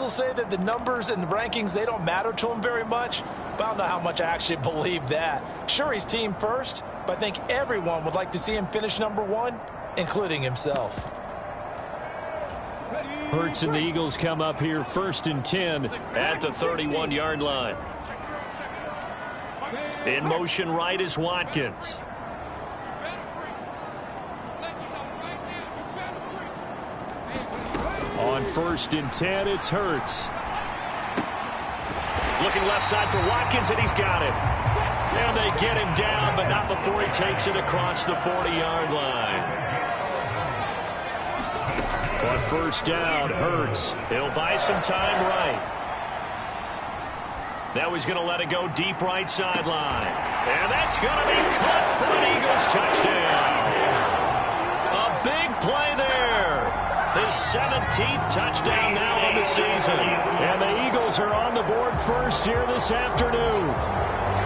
will say that the numbers and the rankings, they don't matter to him very much, but I don't know how much I actually believe that. Sure, he's team first, but I think everyone would like to see him finish #1, including himself. Hurts and the Eagles come up here 1st and 10 at the 31-yard line. In motion right is Watkins. On 1st and 10, it's Hurts. Looking left side for Watkins, and he's got it. And they get him down, but not before he takes it across the 40-yard line. On 1st down, Hurts. He'll buy some time right. Now he's going to let it go deep right sideline. And that's going to be caught for an Eagles touchdown. A big play there. His 17th touchdown now on the season. And the Eagles are on the board first here this afternoon.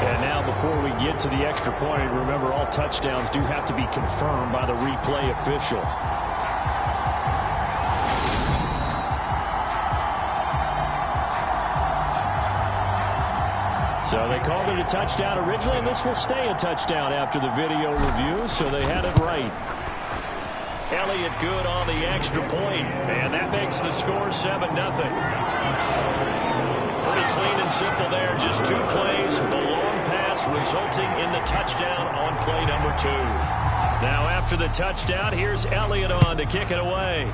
And now before we get to the extra point, remember all touchdowns do have to be confirmed by the replay official. So they called it a touchdown originally, and this will stay a touchdown after the video review, so they had it right. Elliott good on the extra point, and that makes the score 7-0. Pretty clean and simple there, just 2 plays. The long pass resulting in the touchdown on play number 2. Now after the touchdown, here's Elliott on to kick it away.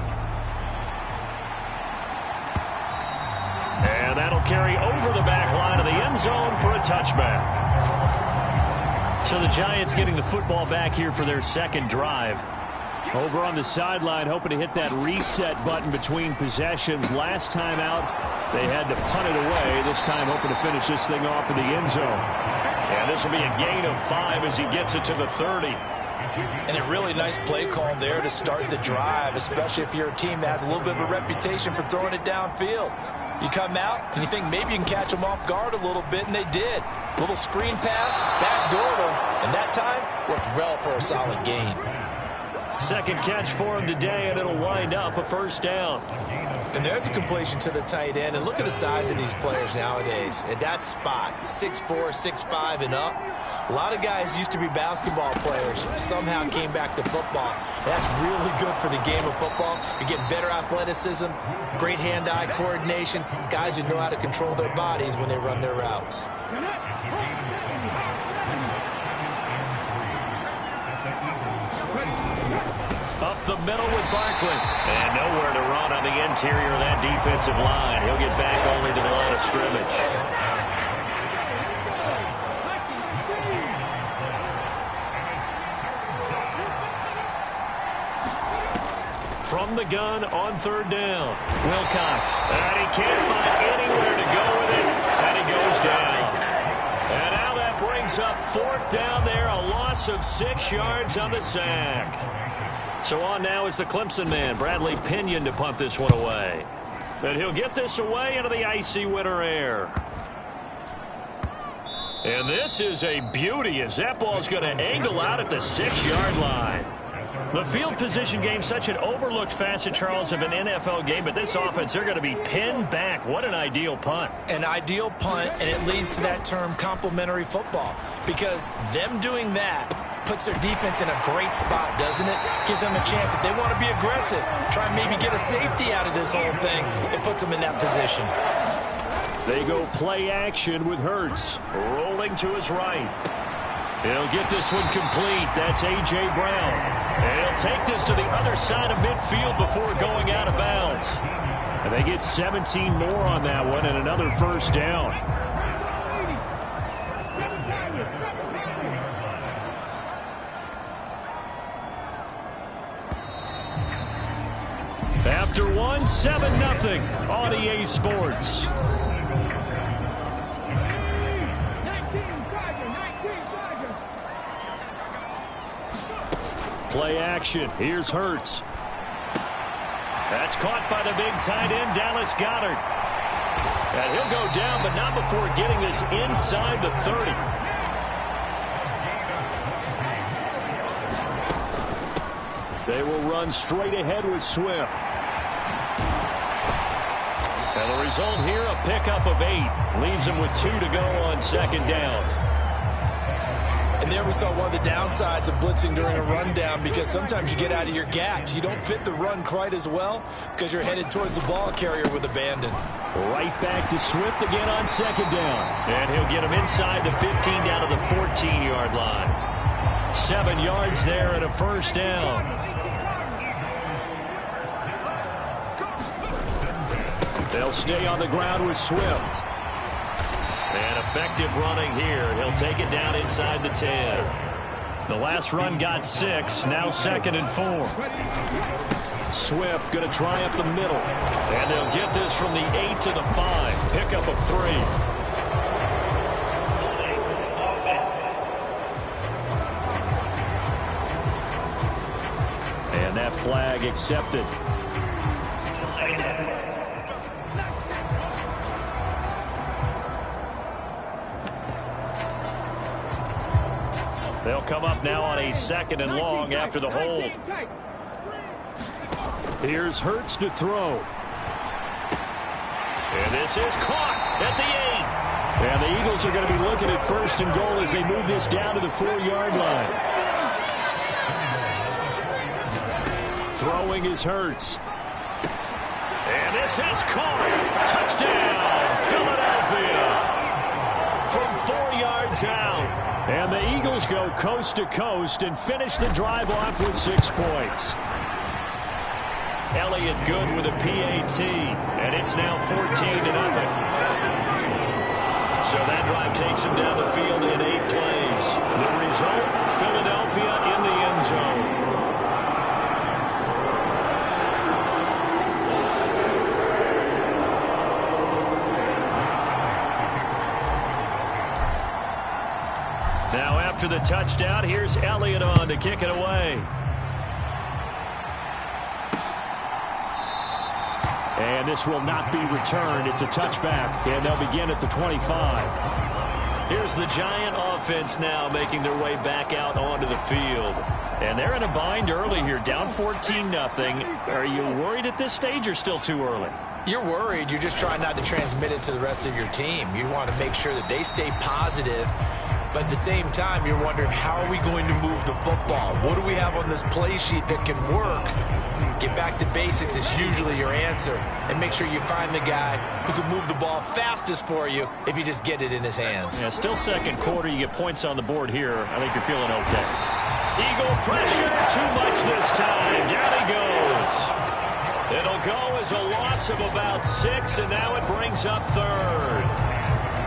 And that'll carry over the back line of the end zone for a touchback. So the Giants getting the football back here for their second drive. Over on the sideline, hoping to hit that reset button between possessions. Last time out, they had to punt it away. This time hoping to finish this thing off in the end zone. And this will be a gain of 5 as he gets it to the 30. And a really nice play call there to start the drive, especially if you're a team that has a little bit of a reputation for throwing it downfield. You come out and you think maybe you can catch them off guard a little bit, and they did. Little screen pass, backdoored them, and that time worked well for a solid gain. Second catch for him today, and it'll wind up a first down. And there's a completion to the tight end. And look at the size of these players nowadays. At that spot, 6'4", 6'5", and up. A lot of guys used to be basketball players, somehow came back to football. That's really good for the game of football. You get better athleticism, great hand-eye coordination, guys who know how to control their bodies when they run their routes. Up the middle with Barkley. And nowhere to run on the interior of that defensive line. He'll get back only to the line of scrimmage. From the gun on 3rd down. Wilcox. And he can't find anywhere to go with it. And he goes down. And now that brings up 4th down there. A loss of 6 yards on the sack. So on now is the Clemson man, Bradley Pinion, to punt this one away. And he'll get this away into the icy winter air. And this is a beauty as that ball's going to angle out at the 6-yard line. The field position game, such an overlooked facet, Charles, of an NFL game, but this offense, they're going to be pinned back. What an ideal punt. An ideal punt, and it leads to that term complementary football, because them doing that puts their defense in a great spot, doesn't it? Gives them a chance. If they want to be aggressive, try and maybe get a safety out of this whole thing, it puts them in that position. They go play action with Hurts. Rolling to his right. He'll get this one complete. That's A.J. Brown. And he'll take this to the other side of midfield before going out of bounds. And they get 17 more on that one and another first down. After one, 7-0 on EA Sports. Play action. Here's Hurts. That's caught by the big tight end, Dallas Goedert. And he'll go down, but not before getting this inside the 30. They will run straight ahead with Swift. And the result here, a pickup of 8. Leaves him with 2 to go on second down. And there we saw one of the downsides of blitzing during a rundown, because sometimes you get out of your gaps. You don't fit the run quite as well because you're headed towards the ball carrier with abandon. Right back to Swift again on second down. And he'll get him inside the 15 down to the 14-yard line. 7 yards there and a first down. They'll stay on the ground with Swift. And effective running here. He'll take it down inside the 10. The last run got 6. Now 2nd and 4. Swift going to try up the middle. And they'll get this from the 8 to the 5. Pickup of 3. And that flag accepted. They'll come up now on a 2nd and long after the hold. Here's Hurts to throw. And this is caught at the 8. And the Eagles are going to be looking at 1st and goal as they move this down to the 4-yard line. Throwing is Hurts. And this is caught. Touchdown, Philadelphia. From 4 yards out. And the Eagles go coast to coast and finish the drive off with 6 points. Elliott good with a PAT, and it's now 14-0. So that drive takes him down the field in 8 plays. The result, Philadelphia in the end zone. Now after the touchdown, here's Elliott on to kick it away. And this will not be returned. It's a touchback, and they'll begin at the 25. Here's the Giant offense now making their way back out onto the field. And they're in a bind early here, down 14-0. Are you worried at this stage or still too early? You're worried. You're just trying not to transmit it to the rest of your team. You want to make sure that they stay positive. But at the same time, you're wondering, how are we going to move the football? What do we have on this play sheet that can work? Get back to basics is usually your answer. And make sure you find the guy who can move the ball fastest for you if you just get it in his hands. Yeah, still second quarter. You get points on the board here. I think you're feeling okay. Eagle pressure. Too much this time. Down he goes. It'll go as a loss of about 6, and now it brings up 3rd.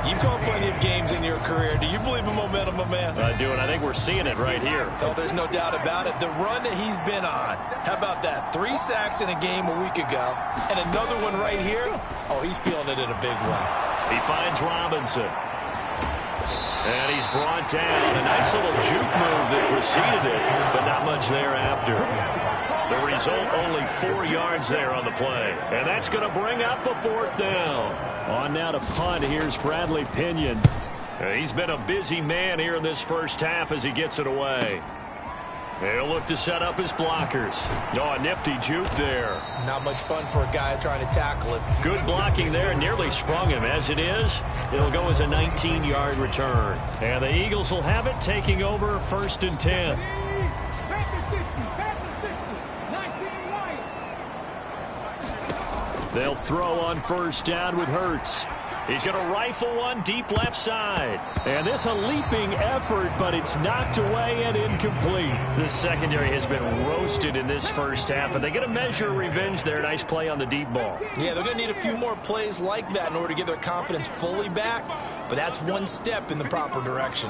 You've called plenty of games in your career. Do you believe in momentum, my man? I do, and I think we're seeing it right here. Oh, there's no doubt about it. The run that he's been on. How about that? 3 sacks in a game a week ago, and another one right here. Oh, he's feeling it in a big way. He finds Robinson. And he's brought down. A nice little juke move that preceded it, but not much thereafter. The result, only 4 yards there on the play. And that's going to bring up a 4th down. On now to punt. Here's Bradley Pinion. He's been a busy man here in this first half as he gets it away. He'll look to set up his blockers. Oh, a nifty juke there. Not much fun for a guy trying to tackle it. Good blocking there. Nearly sprung him. As it is, it'll go as a 19-yard return. And the Eagles will have it, taking over 1st and 10. They'll throw on 1st down with Hurts. He's going to rifle one deep left side. And this a leaping effort, but it's knocked away and incomplete. The secondary has been roasted in this first half, but they get a measure of revenge there. Nice play on the deep ball. Yeah, they're going to need a few more plays like that in order to get their confidence fully back, but that's one step in the proper direction.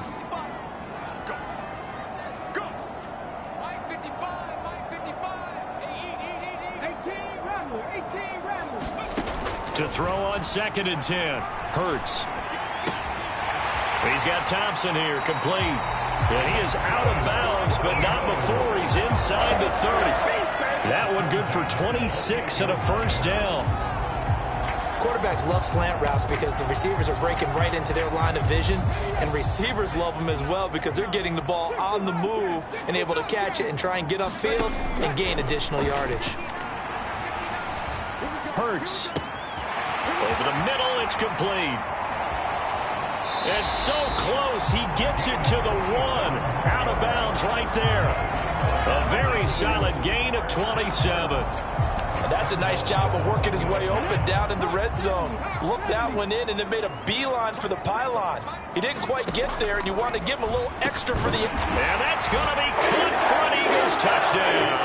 To throw on 2nd and 10. Hurts. He's got Thompson here, complete. And he is out of bounds, but not before he's inside the 30. That one good for 26 and a 1st down. Quarterbacks love slant routes because the receivers are breaking right into their line of vision, and receivers love them as well because they're getting the ball on the move and able to catch it and try and get upfield and gain additional yardage. Hurts. Over the middle, it's complete. It's so close, he gets it to the 1. Out of bounds right there. A very solid gain of 27. That's a nice job of working his way open down in the red zone. Looked that one in and then made a beeline for the pylon. He didn't quite get there, and you want to give him a little extra for the... And that's going to be good for an Eagles touchdown.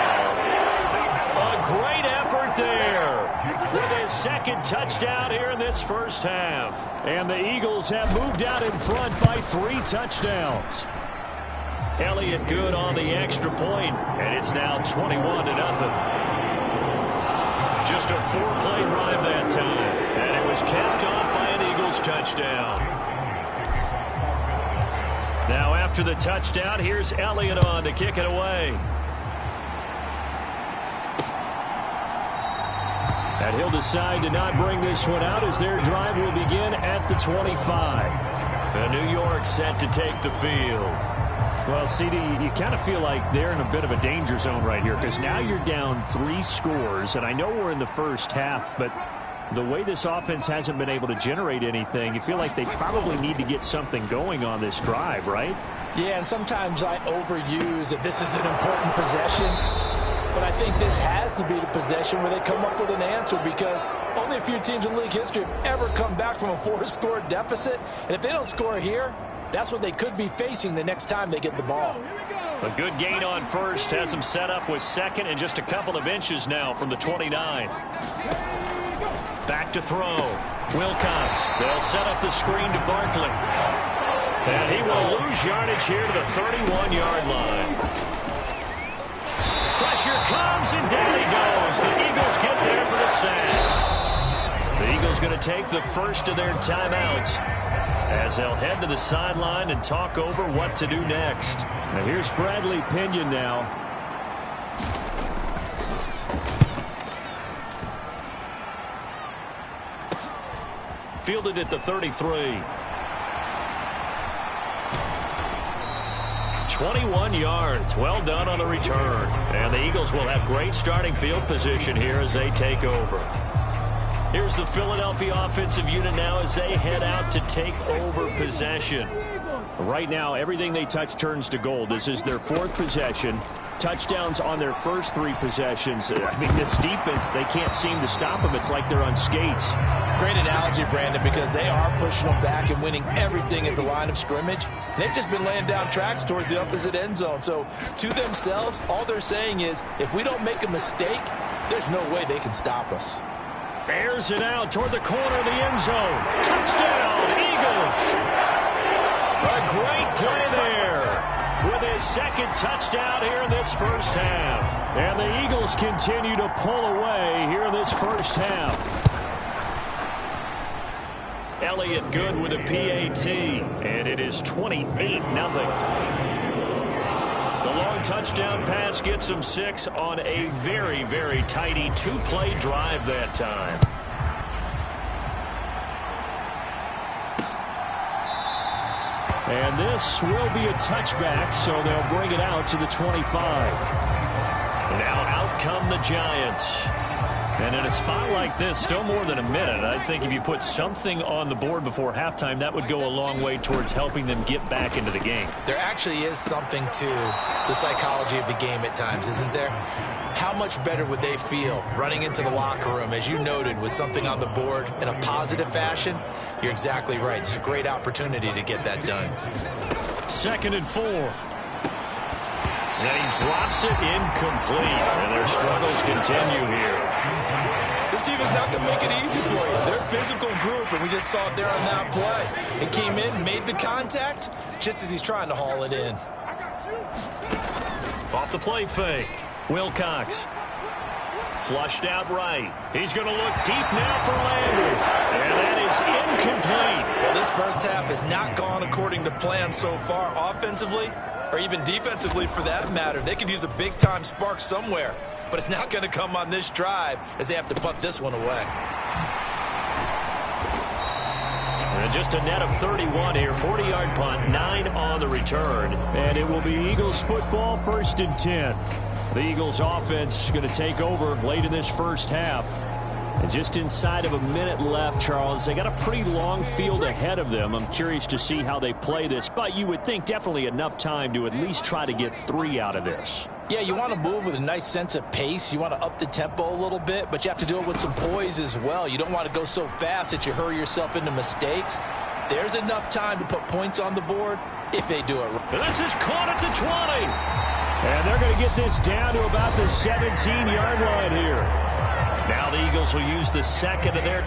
A great effort there with his second touchdown here in this first half. And the Eagles have moved out in front by 3 touchdowns. Elliott good on the extra point, and it's now 21-0. Just a 4-play drive that time, and it was capped off by an Eagles touchdown. Now after the touchdown, here's Elliott on to kick it away. And he'll decide to not bring this one out as their drive will begin at the 25. The New York set to take the field. Well, CD, you kind of feel like they're in a bit of a danger zone right here because now you're down 3 scores, and I know we're in the first half, but the way this offense hasn't been able to generate anything, you feel like they probably need to get something going on this drive, right? Yeah, and sometimes I overuse that this is an important possession, but I think this has to be the possession where they come up with an answer because only a few teams in league history have ever come back from a 4-score deficit, and if they don't score here, that's what they could be facing the next time they get the ball. A good gain on first has them set up with second and just a couple of inches now from the 29. Back to throw. Wilcox. They'll set up the screen to Barkley. And he will lose yardage here to the 31-yard line. Pressure comes, and down he goes. The Eagles get there for the sack. The Eagles going to take the first of their timeouts as they'll head to the sideline and talk over what to do next. Now here's Bradley Pinion now. Fielded at the 33. 21 yards. Well done on the return. And the Eagles will have great starting field position here as they take over. Here's the Philadelphia offensive unit now as they head out to take over possession. Right now, everything they touch turns to gold. This is their 4th possession. Touchdowns on their first 3 possessions. I mean, this defense, they can't seem to stop them. It's like they're on skates. Great analogy, Brandon, because they are pushing them back and winning everything at the line of scrimmage. They've just been laying down tracks towards the opposite end zone. So, to themselves, all they're saying is, if we don't make a mistake, there's no way they can stop us. Airs it out toward the corner of the end zone. Touchdown, Eagles! A great play there with his second touchdown here in this first half. And the Eagles continue to pull away here in this first half. Elliott good with a PAT, and it is 28-0. The long touchdown pass gets them 6 on a very, very tidy 2-play drive that time. And this will be a touchback, so they'll bring it out to the 25. Now out come the Giants. And in a spot like this, still more than a minute, I think if you put something on the board before halftime, that would go a long way towards helping them get back into the game. There actually is something to the psychology of the game at times, isn't there? How much better would they feel running into the locker room, as you noted, with something on the board in a positive fashion? You're exactly right. It's a great opportunity to get that done. 2nd and 4. And he drops it incomplete. And their struggles continue here. This team is not going to make it easy for you. They're a physical group, and we just saw it there on that play. It came in, made the contact, just as he's trying to haul it in. Off the play fake. Wilcox. Flushed out right. He's going to look deep now for Landry. And that is incomplete. Well, this first half has not gone according to plan so far offensively, or even defensively for that matter. They could use a big-time spark somewhere, but it's not going to come on this drive as they have to punt this one away. And just a net of 31 here. 40-yard punt, 9 on the return. And it will be Eagles football, 1st and 10. The Eagles offense going to take over late in this first half. And just inside of a minute left, Charles. They got a pretty long field ahead of them. I'm curious to see how they play this, but you would think definitely enough time to at least try to get 3 out of this. Yeah, you want to move with a nice sense of pace. You want to up the tempo a little bit, but you have to do it with some poise as well. You don't want to go so fast that you hurry yourself into mistakes. There's enough time to put points on the board if they do it right. This is caught at the 20. And they're going to get this down to about the 17-yard line here. Now the Eagles will use the second of their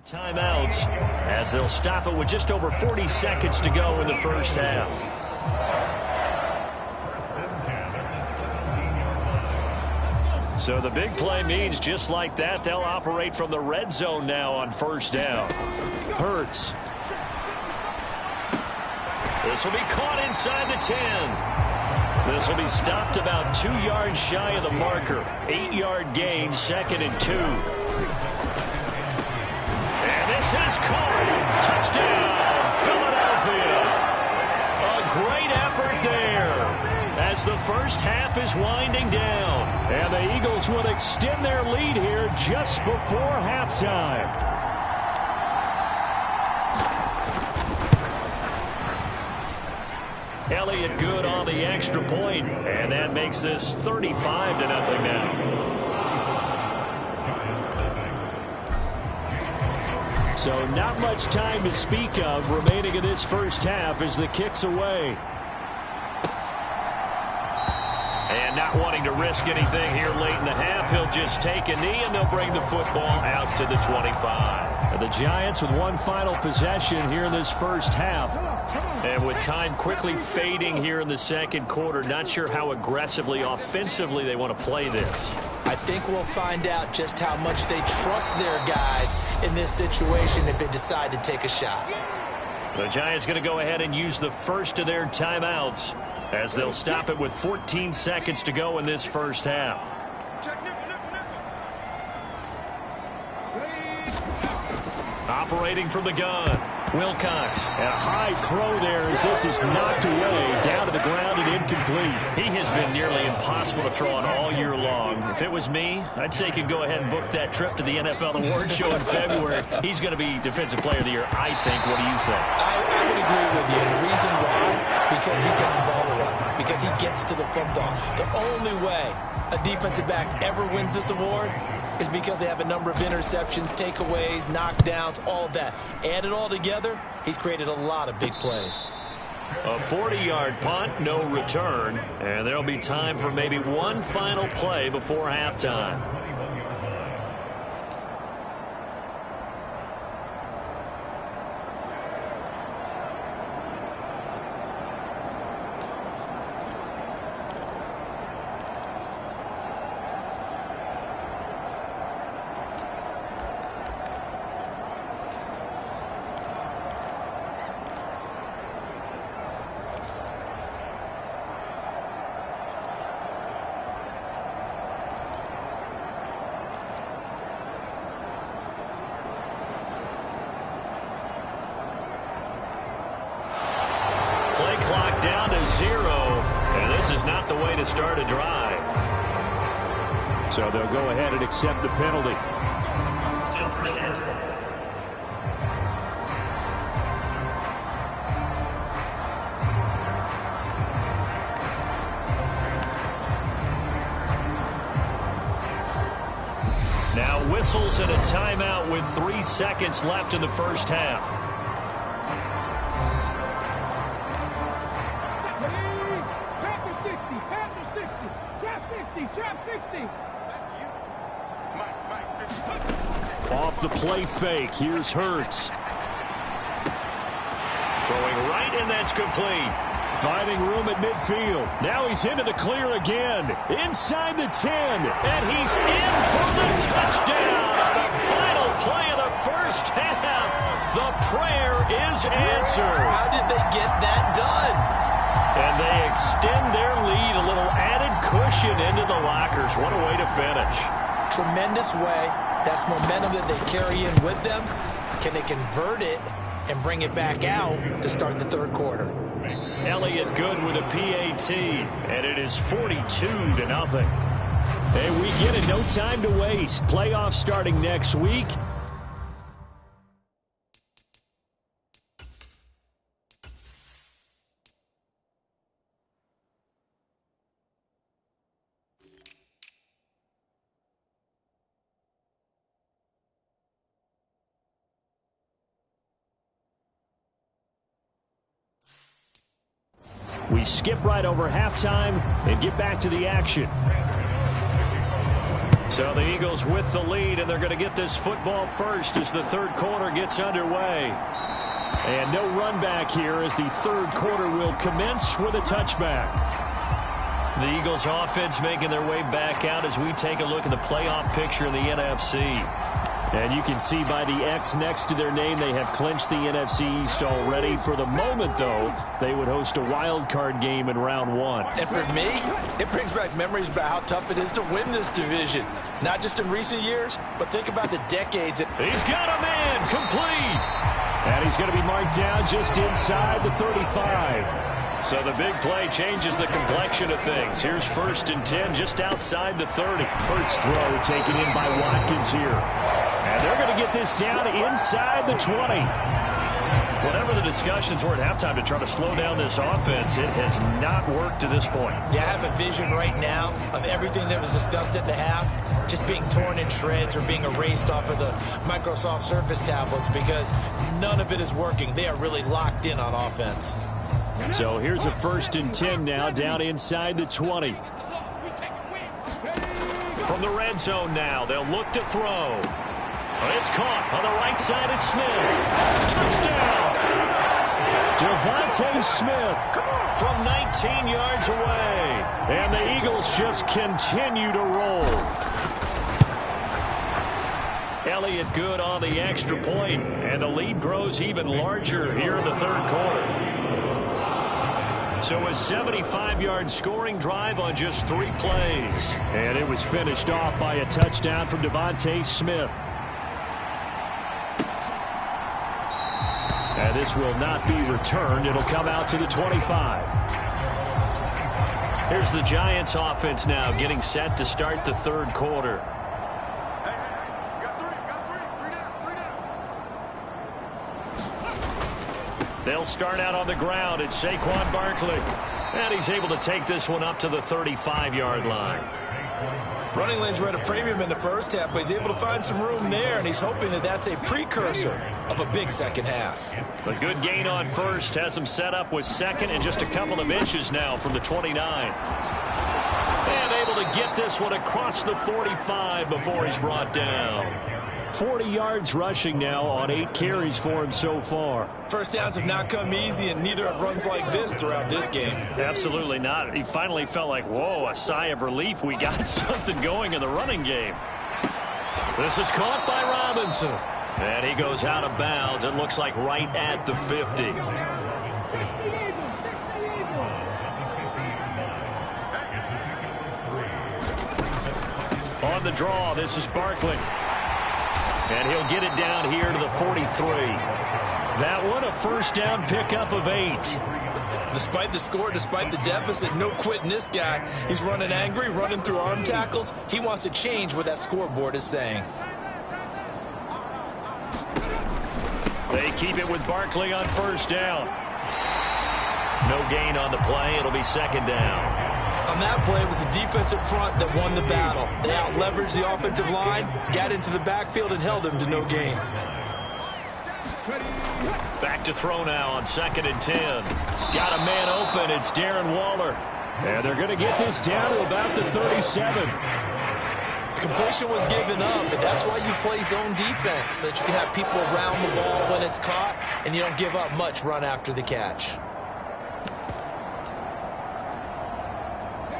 timeouts as they'll stop it with just over 40 seconds to go in the first half. So the big play means just like that, they'll operate from the red zone now on first down. Hurts. This will be caught inside the 10. This will be stopped about 2 yards shy of the marker. 8-yard gain, 2nd and 2. And this is caught. Touchdown, Philadelphia. A great effort there as the first half is winding down. And the Eagles will extend their lead here just before halftime. Elliott good on the extra point, and that makes this 35-0 now. So not much time to speak of remaining in this first half as the kick's away. And not wanting to risk anything here late in the half, he'll just take a knee, and they'll bring the football out to the 25. The Giants with one final possession here in this first half. And with time quickly fading here in the second quarter, not sure how aggressively, offensively they want to play this. I think we'll find out just how much they trust their guys in this situation if they decide to take a shot. The Giants going to go ahead and use the first of their timeouts as they'll stop it with 14 seconds to go in this first half. Operating from the gun, Wilcox. And a high throw there as this is knocked away, down to the ground and incomplete. He has been nearly impossible to throw on all year long. If it was me, I'd say he could go ahead and book that trip to the NFL Awards Show in February. He's going to be Defensive Player of the Year, I think. What do you think? I would agree with you. And the reason why, because he takes the ball away, because he gets to the football. The only way a defensive back ever wins this award is because they have a number of interceptions, takeaways, knockdowns, all of that. Add it all together, he's created a lot of big plays. A 40-yard punt, no return, and there'll be time for maybe one final play before halftime. Down to 0, and this is not the way to start a drive. So they'll go ahead and accept the penalty. Now whistles and a timeout with 3 seconds left in the first half. Off the play fake. Here's Hurts. Throwing right, and that's complete. Finding room at midfield. Now he's into the clear again. Inside the 10. And he's in for the touchdown on the final play of the first half. The prayer is answered. How did they get that done? And they extend their lead, a little added cushion into the lockers. What a way to finish. Tremendous way. That's momentum that they carry in with them. Can they convert it and bring it back out to start the third quarter? Elliott Good with a PAT, and it is 42-0. And we get it, no time to waste. Playoffs starting next week. We skip right over halftime and get back to the action. So the Eagles with the lead, and they're going to get this football first as the third quarter gets underway. And no run back here as the third quarter will commence with a touchback. The Eagles offense making their way back out as we take a look at the playoff picture in the NFC. And you can see by the X next to their name they have clinched the NFC East already. For the moment, though, they would host a wild card game in round one. And for me, it brings back memories about how tough it is to win this division. Not just in recent years, but think about the decades. He's got a man complete. And he's going to be marked down just inside the 35. So the big play changes the complexion of things. Here's 1st and 10 just outside the 30. First throw taken in by Watkins here. And they're going to get this down inside the 20. Whatever the discussions were at halftime to try to slow down this offense, it has not worked to this point. Yeah, I have a vision right now of everything that was discussed at the half just being torn in shreds or being erased off of the Microsoft Surface tablets because none of it is working. They are really locked in on offense. So here's a 1st and 10 now down inside the 20. From the red zone now, they'll look to throw. It's caught on the right side. It's Smith. Touchdown! Devontae Smith from 19 yards away. And the Eagles just continue to roll. Elliott Good on the extra point, and the lead grows even larger here in the third quarter. So a 75-yard scoring drive on just 3 plays. And it was finished off by a touchdown from Devontae Smith. And this will not be returned. It'll come out to the 25. Here's the Giants offense now getting set to start the third quarter. They'll start out on the ground. It's Saquon Barkley. And he's able to take this one up to the 35-yard line. Running lanes were at a premium in the first half, but he's able to find some room there, and he's hoping that that's a precursor of a big second half. A good gain on first has him set up with second and just a couple of inches now from the 29. And able to get this one across the 45 before he's brought down. 40 yards rushing now on 8 carries for him so far. First downs have not come easy, and neither have runs like this throughout this game. Absolutely not. He finally felt like, whoa, a sigh of relief. We got something going in the running game. This is caught by Robinson. And he goes out of bounds. It looks like right at the 50. On the draw, this is Barkley. And he'll get it down here to the 43. That one a first down pickup of 8. Despite the score, despite the deficit, no quitting this guy. He's running angry, running through arm tackles. He wants to change what that scoreboard is saying. They keep it with Barkley on first down. No gain on the play. It'll be second down. On that play, it was the defensive front that won the battle. They out-leveraged the offensive line, got into the backfield, and held him to no gain. Back to throw now on 2nd and 10. Got a man open. It's Darren Waller. And they're going to get this down to about the 37. Completion was given up, but that's why you play zone defense, so that you can have people around the ball when it's caught, and you don't give up much run after the catch.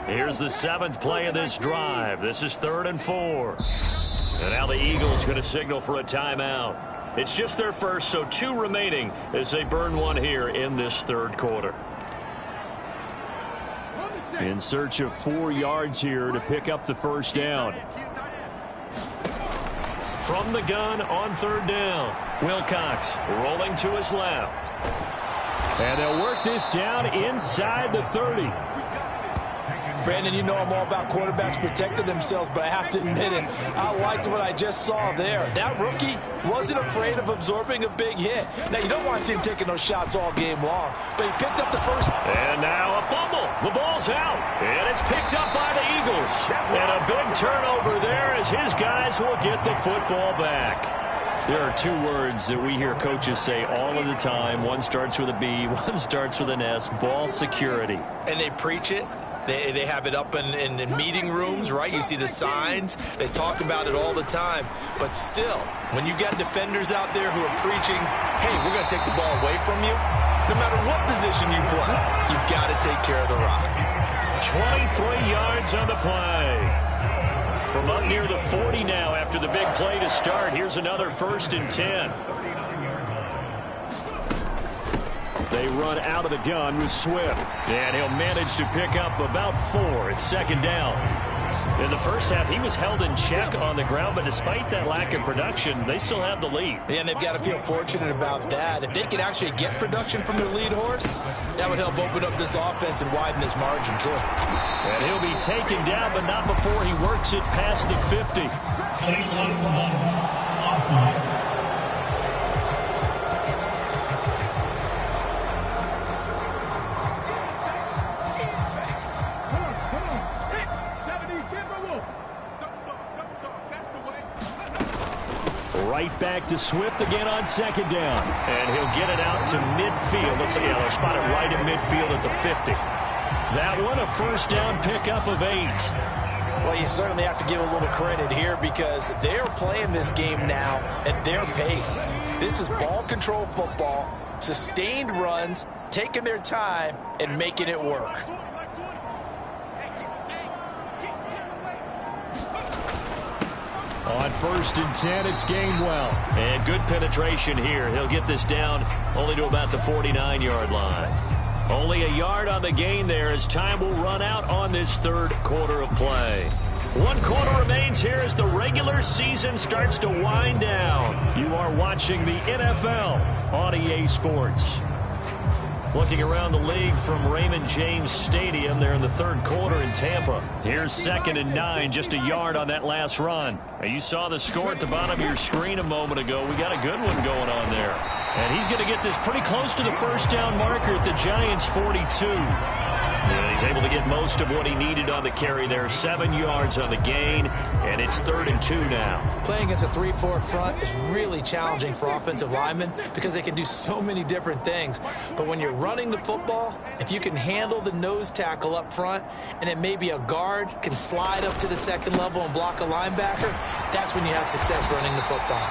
Here's the 7th play of this drive. This is 3rd and 4. And now the Eagles going to signal for a timeout. It's just their first, so 2 remaining as they burn one here in this third quarter. In search of 4 yards here to pick up the first down. From the gun on 3rd down. Wilcox rolling to his left. And they'll work this down inside the 30. Brandon, you know I'm all about quarterbacks protecting themselves, but I have to admit it, I liked what I just saw there. That rookie wasn't afraid of absorbing a big hit. Now, you don't want to see him taking those shots all game long, but he picked up the first. And now a fumble. The ball's out, and it's picked up by the Eagles. And a big turnover there as his guys will get the football back. There are two words that we hear coaches say all of the time. One starts with a B, one starts with an S, ball security. And they preach it. They have it up in meeting rooms, right? You see the signs. They talk about it all the time. But still, when you got defenders out there who are preaching, hey, we're going to take the ball away from you, no matter what position you play, you've got to take care of the rock. 23 yards on the play. From up near the 40 now after the big play to start. Here's another 1st and 10. They run out of the gun with Swift. And he'll manage to pick up about 4. It's 2nd down. In the first half, he was held in check on the ground, but despite that lack of production, they still have the lead. Yeah, and they've got to feel fortunate about that. If they could actually get production from their lead horse, that would help open up this offense and widen this margin, too. And he'll be taken down, but not before he works it past the 50. Right back to Swift again on 2nd down. And he'll get it out to midfield. Let's see, they'll spot it right at midfield at the 50. That one, a 1st down pickup of 8. Well, you certainly have to give a little credit here because they're playing this game now at their pace. This is ball control football, sustained runs, taking their time, and making it work. On 1st and 10, it's Gainwell. And good penetration here. He'll get this down only to about the 49-yard line. Only a yard on the gain there as time will run out on this 3rd quarter of play. 1 quarter remains here as the regular season starts to wind down. You are watching the NFL on EA Sports. Looking around the league from Raymond James Stadium, they're in the 3rd quarter in Tampa. Here's 2nd and 9, just a yard on that last run. Now, you saw the score at the bottom of your screen a moment ago. We got a good one going on there. And he's going to get this pretty close to the 1st down marker at the Giants' 42. And he's able to get most of what he needed on the carry there. 7 yards on the gain, and it's 3rd and 2 now. Playing against a 3-4 front is really challenging for offensive linemen because they can do so many different things. But when you're running the football, if you can handle the nose tackle up front, and then maybe a guard can slide up to the 2nd level and block a linebacker, that's when you have success running the football.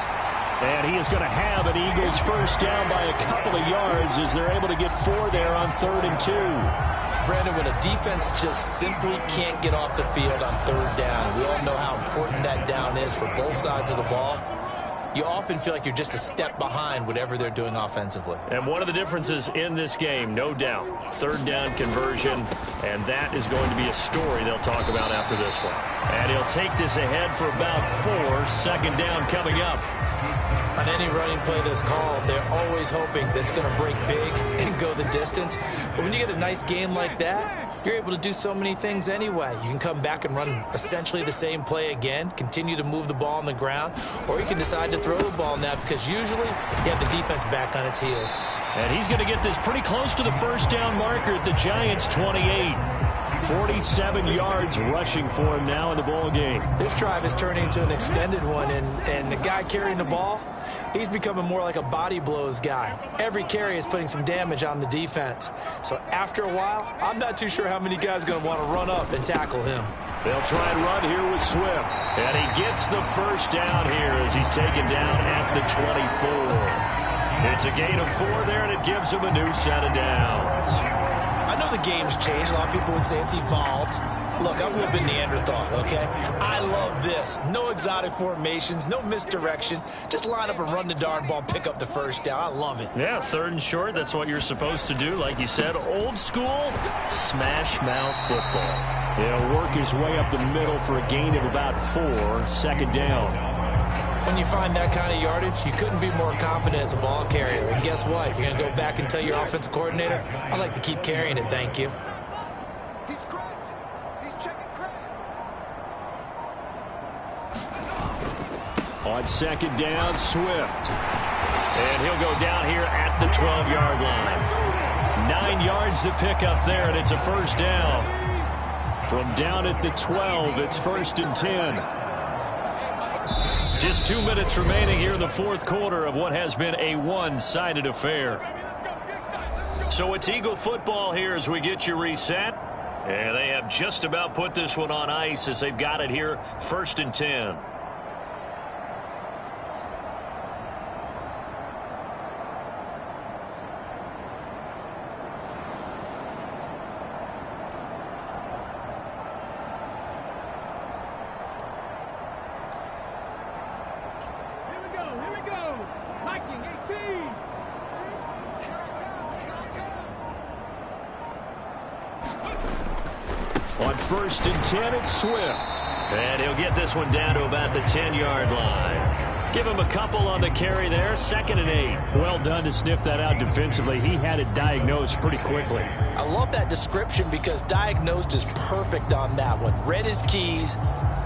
And he is going to have an Eagles 1st down by a couple of yards as they're able to get 4 there on 3rd and 2. Brandon, when a defense just simply can't get off the field on 3rd down, we all know how important that down is for both sides of the ball, you often feel like you're just a step behind whatever they're doing offensively. And one of the differences in this game, no doubt, 3rd down conversion, and that is going to be a story they'll talk about after this one. And he'll take this ahead for about 4, 2nd down coming up. On any running play that's called, they're always hoping that it's going to break big and go the distance. But when you get a nice game like that, you're able to do so many things anyway. You can come back and run essentially the same play again, continue to move the ball on the ground, or you can decide to throw the ball now because usually you have the defense back on its heels. And he's going to get this pretty close to the 1st down marker at the Giants' 28. 47 yards rushing for him now in the ball game. This drive is turning into an extended one, and the guy carrying the ball, he's becoming more like a body blows guy. Every carry is putting some damage on the defense. So after a while, I'm not too sure how many guys are going to want to run up and tackle him. They'll try and run here with Swift. And he gets the 1st down here as he's taken down at the 24. It's a gain of 4 there, and it gives him a new set of downs. I know the game's changed. A lot of people would say it's evolved. Look, I'm a Neanderthal, okay? I love this. No exotic formations, no misdirection. Just line up and run the darn ball, pick up the 1st down. I love it. Yeah, 3rd and short, that's what you're supposed to do. Like you said, old school, smash mouth football. He'll work his way up the middle for a gain of about 4, 2nd down. When you find that kind of yardage, you couldn't be more confident as a ball carrier. And guess what? You're going to go back and tell your offensive coordinator, I'd like to keep carrying it, thank you. He's crashing. He's checking crash. On second down, Swift. And he'll go down here at the 12-yard line. 9 yards to pick up there, and it's a first down. From down at the 12, it's 1st and 10. Just 2 minutes remaining here in the fourth quarter of what has been a one-sided affair. So it's Eagle football here as we get you reset. And they have just about put this one on ice as they've got it here, 1st and 10. On 1st and 10, it's Swift. And he'll get this one down to about the 10-yard line. Give him a couple on the carry there, 2nd and 8. Well done to sniff that out defensively. He had it diagnosed pretty quickly. I love that description because diagnosed is perfect on that one. Read his keys,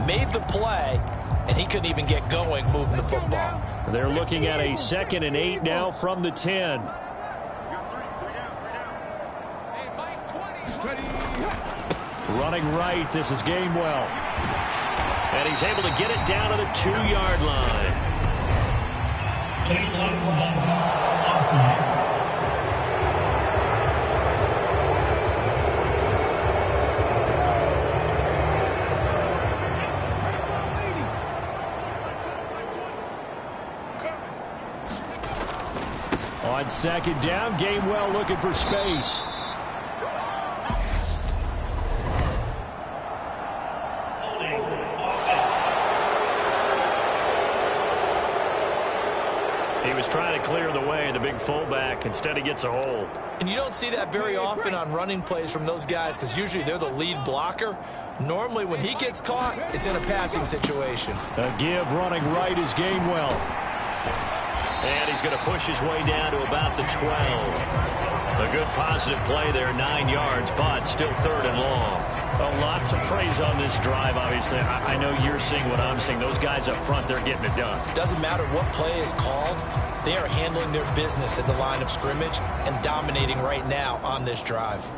made the play, and he couldn't even get going moving the football. They're looking at a 2nd and 8 now from the 10. Running right, this is Gainwell. And he's able to get it down to the 2-yard line. On second down, Gainwell looking for space. He was trying to clear the way, the big fullback. Instead, he gets a hold. And you don't see that very often on running plays from those guys because usually they're the lead blocker. Normally, when he gets caught, it's in a passing situation. A give running right is Gainwell. And he's going to push his way down to about the 12. A good positive play there, 9 yards, but still 3rd and long. Well, lots of praise on this drive, obviously. I know you're seeing what I'm seeing. Those guys up front, they're getting it done. Doesn't matter what play is called. They are handling their business at the line of scrimmage and dominating right now on this drive.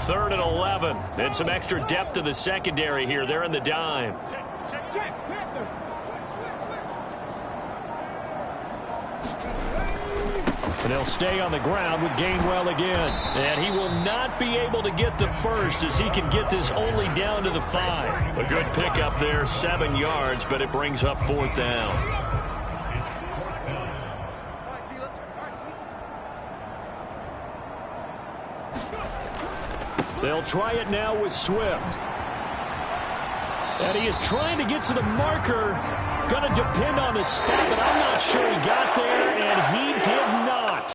Third and 11. And some extra depth to the secondary here. They're in the dime. And they'll stay on the ground with Gainwell again. And he will not be able to get the first as he can get this only down to the 5. A good pickup there, 7 yards, but it brings up 4th down. They'll try it now with Swift. And he is trying to get to the marker. Going to depend on the spot, but I'm not sure he got there, and he did not.